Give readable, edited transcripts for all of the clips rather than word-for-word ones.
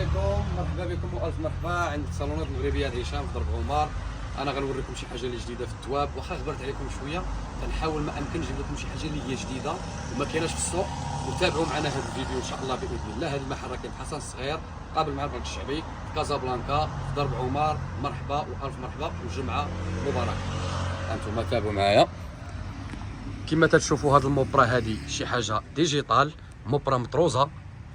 عليكم، مرحبا بكم والف مرحبا عند الصالونات المغربيه هشام في درب عمر. انا غنوريكم شي حاجه اللي جديده في التواب، واخا خبرت عليكم شويه تنحاول ما امكن نجيب لكم شي حاجه اللي هي جديده وما كايناش في السوق. وتابعوا معنا هذا الفيديو ان شاء الله باذن الله. هذا المحل راه كاين في حسن الصغير قابل مع البنك الشعبي في كازابلانكا في درب عمر. مرحبا والف مرحبا والجمعه مباركه. انتم تابعوا معايا كما تشوفوا هذا الموبرا، هذه شي حاجه ديجيتال، موبرا مطروزه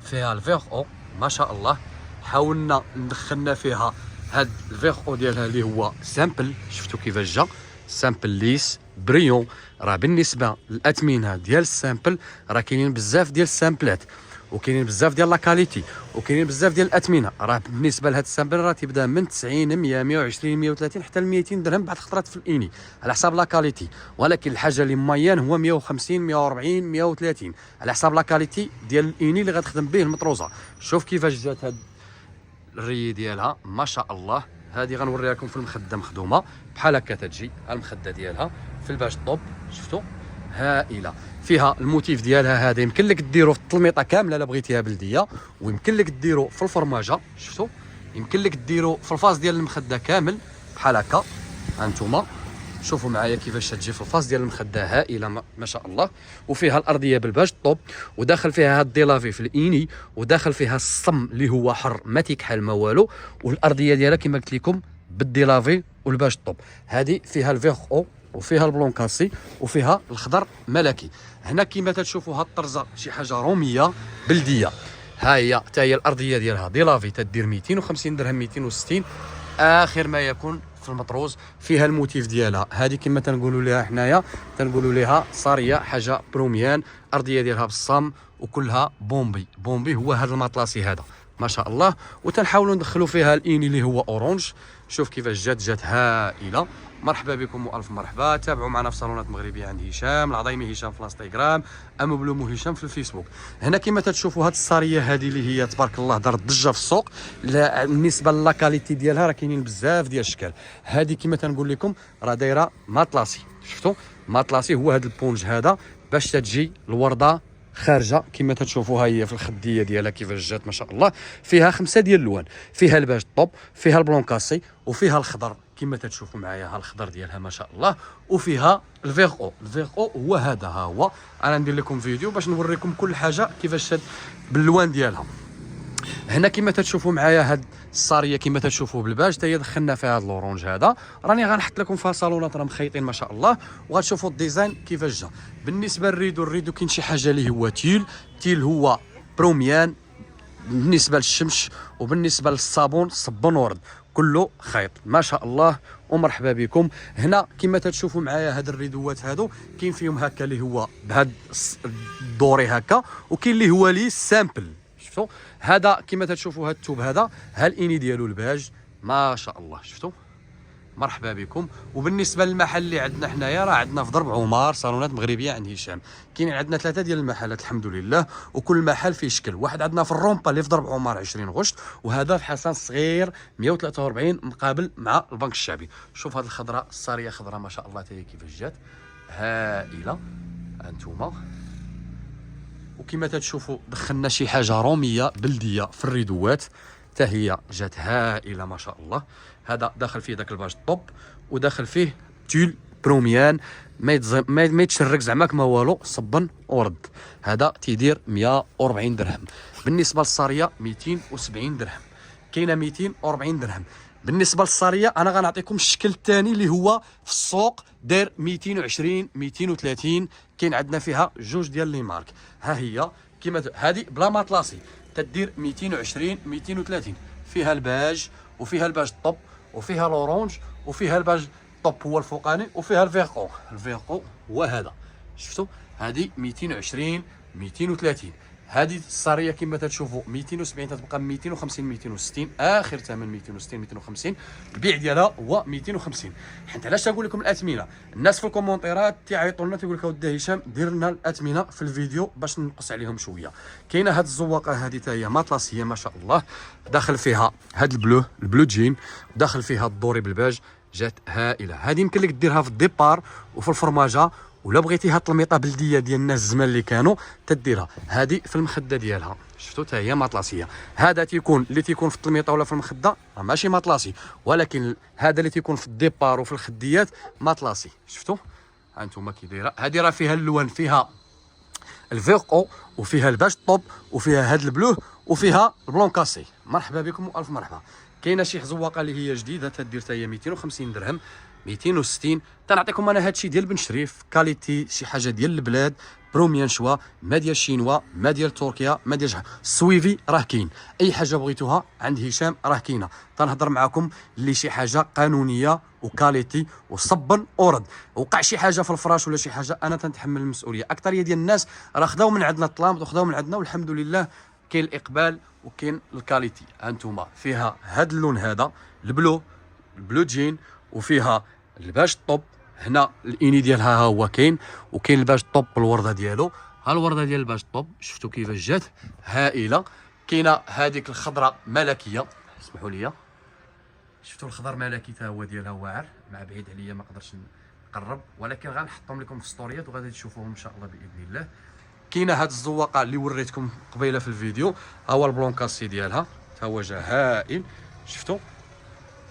فيها الفيغ او ما شاء الله. حاولنا ندخلنا فيها هاد الفيغ او ديالها اللي هو سامبل، شفتوا كيفاش جا سامبل ليس بريون. راه بالنسبه للاثمنه ديال السامبل راه كاينين بزاف ديال السامبلات وكاينين بزاف ديال لاكاليتي وكاينين بزاف ديال الاثمنه. راه بالنسبه لهاد السامبل راه تيبدا من 90 100 120 130 حتى ل 200 درهم بعض الخطرات في الاني على حساب لاكاليتي، ولكن الحاجه اللي ميان هو 150 140 130 على حساب لاكاليتي ديال الاني اللي غتخدم به المطروزه. شوف كيفاش جات هاد الري ديالها ما شاء الله. هذه غنوريها لكم في المخده مخدومه بحال هكا تجي المخده ديالها في الباج طوب، شفتوا هائله. فيها الموتيف ديالها هذا يمكن لك ديرو في التلميطه كامله الا بغيتيها بلديه، ويمكن لك ديرو في الفرماجه، شفتوا يمكن لك ديرو في الفاس ديال المخده كامل بحال هكا. هانتوما شوفوا معايا كيفاش تجي في الفاس ديال المخده هائله ما شاء الله. وفيها الارضيه بالباج طوب، وداخل فيها هاد ديلافي في الاني، وداخل فيها الصم اللي هو حر ما تيكحل ما والو، والارضيه ديالها كما قلت لكم بالديلافي والباج طوب. هذه فيها الفيغ او وفيها البلون كاسي وفيها الخضر ملكي. هنا كما تشوفوا هاد الطرزه شي حاجه روميه بلديه. ها هي حتى هي الارضيه ديالها ديلافي تدير 250 درهم 260 اخر ما يكون في المطروز. فيها الموتيف ديالها هذه كما تنقولوا لها حنايا تنقولوا لها صاريه حاجه بروميان. ارضيه ديالها بالصام وكلها بومبي. بومبي هو هذا المطلاسي هذا ما شاء الله. وتنحاولوا ندخلوا فيها الاني اللي هو اورانج. شوف كيفاش جات هائله. مرحبا بكم والف مرحبا. تابعوا معنا في صالونات مغربيه عند هشام العظيمي، هشام في الانستغرام، ام بلومو هشام في الفيسبوك. هنا كما تشوفوا هاد الصاريه هذه اللي هي تبارك الله دارت ضجه في السوق. بالنسبه للاكاليتي ديالها راه كاينين بزاف ديال الاشكال. هذه كما تنقول لكم راه دايره ماطلاسي، شفتوا ماطلاسي هو هذا البونج هذا باش تجي الورده خارجه كما تشوفوها هي في الخديه ديالها كيفاش جات ما شاء الله. فيها 5 ديال اللوان، فيها الباج طوب، فيها البلون كاسي، وفيها الخضر كما تشوفوا معايا ها الخضر ديالها ما شاء الله، وفيها الفيغ او. الفيغ او هو هذا، ها هو. انا ندير لكم فيديو باش نوريكم كل حاجه كيفاش باللوان ديالها. هنا كما تشوفوا معايا هاد الصاريه كما تشوفوا بالباج حتى هي دخلنا فيها هاد الاورانج هذا. راني غنحط لكم فيها صالونات راه مخيطين ما شاء الله، وغتشوفوا الديزاين كيفاش جا. بالنسبه للريدو كاين شي حاجه اللي هو تيل هو بروميان بالنسبه للشمش، وبالنسبه للصابون صبون ورد كله خيط ما شاء الله. ومرحبا بكم. هنا كما تشوفوا معايا هاد الريدوات هادو كاين فيهم هكا اللي هو بهاد الدوري هكا، وكاين اللي هو لي سامبل. شفتوا هذا كما تشوفوا هاد الثوب هذا ها الاني ديالو الباج ما شاء الله. شفتوا مرحبا بكم. وبالنسبه للمحل اللي عندنا حنايا راه عندنا في درب عمر صالونات مغربيه عند هشام. كاين عندنا 3 ديال المحلات الحمد لله، وكل محل فيه شكل. واحد عندنا في الرومبا اللي في درب عمر 20 غشت، وهذا في حسن صغير 143 مقابل مع البنك الشعبي. شوف هذه الخضراء الصاريه خضراء ما شاء الله حتى هي كيفاش جات هائله. انتوما وكما تشوفوا دخلنا شي حاجه روميه بلديه في الريدوات حتى هي جات هائله ما شاء الله. هذا داخل فيه داك الباج طوب، وداخل فيه تول بروميان ما يتشرك زعما كما والو صبن ورد. هذا تيدير 140 درهم. بالنسبه للصاريه 270 درهم، كاينه 240 درهم. بالنسبه للصاريه انا غنعطيكم الشكل الثاني اللي هو في السوق داير 220 230. كاين عندنا فيها جوج ديال لي مارك. ها هي كما هذه بلا ماطلاسي تدير 220 230. فيها الباج وفيها الباج طوب وفيها الاورانج وفيها الباج طوب هو الفوقاني، وفيها الفيغ او. الفيغ او هو هذا، شفتوا هذه 220 230. هذه الصاريه كما تشوفوا 270 تتبقى 250 260 اخر ثمن 260 250. البيع ديالها هو 250. حيت علاش تنقول لكم الاثمنه؟ الناس في الكومونتيرات تيعيطوا لنا تيقول لك اودي هشام دير لنا الاثمنه في الفيديو باش ننقص عليهم شويه. كاينه هذه الزواقه هذه حتى هي ماطلاسيه ما شاء الله. داخل فيها هذا البلو جين، داخل فيها الدوري بالباج. جات هائله. هذه يمكن لك ديرها في الديبار وفي الفرماجه ولا بغيتي هاد التلميطه بلديه ديال الناس الزمان اللي كانوا تديرها. هذه في المخده ديالها شفتوا حتى هي مطلاسيه. هذا تيكون اللي تيكون في التلميطه ولا في المخده راه ماشي مطلاسي، ولكن هذا اللي تيكون في الديبار وفي الخديات مطلاسي. شفتوا ها انتم كي دايره. هذه راه فيها اللوان، فيها الفيرقو وفيها الباش طوب وفيها هاد البلوه وفيها البلون كاسي. مرحبا بكم والف مرحبا. كاينه شي حزوقه اللي هي جديده تدير حتى هي 250 درهم 260. تنعطيكم انا هادشي ديال بن شريف كاليتي، شي حاجه ديال البلاد، بروميان شوا، ما ديال الشينوا، ما ديال تركيا، ما ديال السويفي راه كاين. اي حاجه بغيتوها عند هشام راه كاينه. تنهضر معكم اللي شي حاجه قانونيه وكاليتي وصبن ورد. وقع شي حاجه في الفراش ولا شي حاجه انا تنتحمل المسؤوليه. اكثريه ديال الناس راه خداو من عندنا الطلامط وخداو من عندنا، والحمد لله كاين الاقبال وكاين الكاليتي. هانتوما فيها هذا اللون، هذا البلو جين، وفيها الباش طوب. هنا الاني ديالها ها هو كاين، وكاين الباش طوب بالورده ديالو. ها الورده ديال الباش طوب شفتوا كيفاش جات هائله. كاينه هذيك الخضراء ملكيه، اسمحوا لي، شفتوا الخضر ملكي حتى هو ديالها واعر، مع بعيد عليا ما نقدرش نقرب، ولكن غنحطهم لكم في ستوريات وغادي تشوفوهم ان شاء الله باذن الله. كاينه هاد الزواقه اللي وريتكم قبيله في الفيديو، ها هو البلون كاسي ديالها حتى هو جا هائل. شفتوا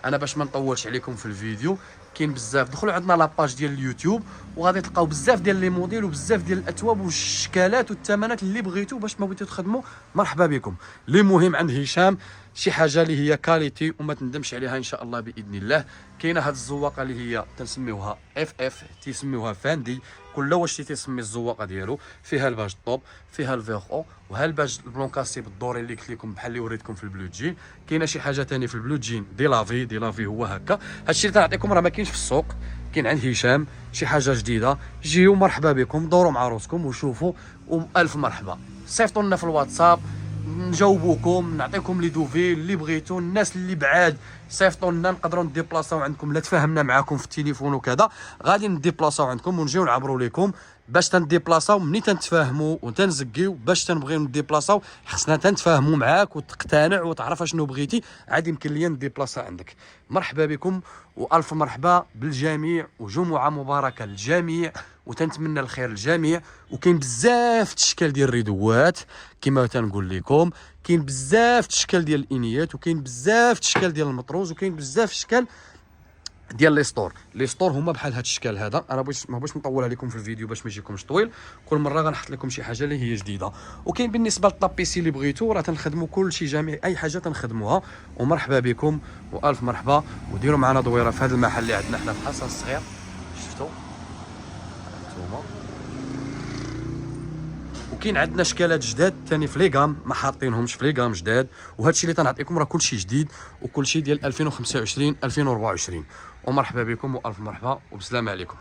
انا باش ما نطولش عليكم في الفيديو، كاين بزاف. دخلوا عندنا لاباج ديال اليوتيوب وغادي تلقاو بزاف ديال لي موديل وبزاف ديال الاثواب والشكالات والثمنات اللي بغيتو. باش ما بغيتو تخدموا مرحبا بكم. اللي مهم عند هشام شي حاجه اللي هي كاليتي وما تندمش عليها ان شاء الله باذن الله. كاينه هاد الزواقه اللي هي تنسميوها اف تيسميوها فاندي، كل واش تيسمي الزواقه ديالو. فيها الباج طوب، فيها الفيرو، وها الباج البلون كاسي بالدوري اللي قلت لكم بحال اللي وريتكم في البلو جين. كاينه شي حاجه ثاني في البلو جين دي لافي هو هكا. هادشي اللي تنعطيكم راه ما كاينش في السوق، كاين عند هشام شي حاجه جديده. جيو مرحبا بكم، دوروا مع روسكم وشوفوا، والف مرحبا. صيفطوا لنا في الواتساب نجاوبوكم، نعطيكم لي دوفي اللي بغيتو. الناس اللي بعاد صيفطوا لنا، نقدروا نديبلاصاو عندكم. لا تفاهمنا معاكم في التليفون وكذا غادي نديبلاصاو عندكم ونجيو نعبروا لكم. باش تنديبلاصاو ملي تنتفاهموا وتنزكيو، باش تنبغيو نديبلاصاو خصنا تنتفاهموا معاك وتقتنع وتعرف شنو بغيتي، عاد يمكن ليا نديبلاصا عندك. مرحبا بكم والف مرحبا بالجميع، وجمعه مباركه للجميع، وتنتمنى الخير للجميع. وكاين بزاف الاشكال ديال الريدوات كما تنقول لكم، كاين بزاف الاشكال ديال الانيات، وكاين بزاف الاشكال ديال المطروز، وكاين بزاف الاشكال ديال لي ستور هما بحال هذا الشكل هذا. انا ما بغيتش نطول عليكم في الفيديو باش ما يجيكمش طويل، كل مره غنحط لكم شي حاجه اللي هي جديده. وكاين بالنسبه للطابيسي اللي بغيتو راه تنخدموا كل شيء جميع، اي حاجه تنخدموها. ومرحبا بكم والف مرحبا، وديروا معنا دويره في هذا المحل اللي عندنا حنا في حسن الصغير. شفتوا انتوما، وكاين عندنا شكالات جداد ثاني في لي غام ما حاطينهمش في لي غام جداد. وهذا الشيء اللي تنعطيكم راه كلشي جديد وكلشي ديال 2025 2024. ومرحبا بكم والف مرحبا وبسلام عليكم.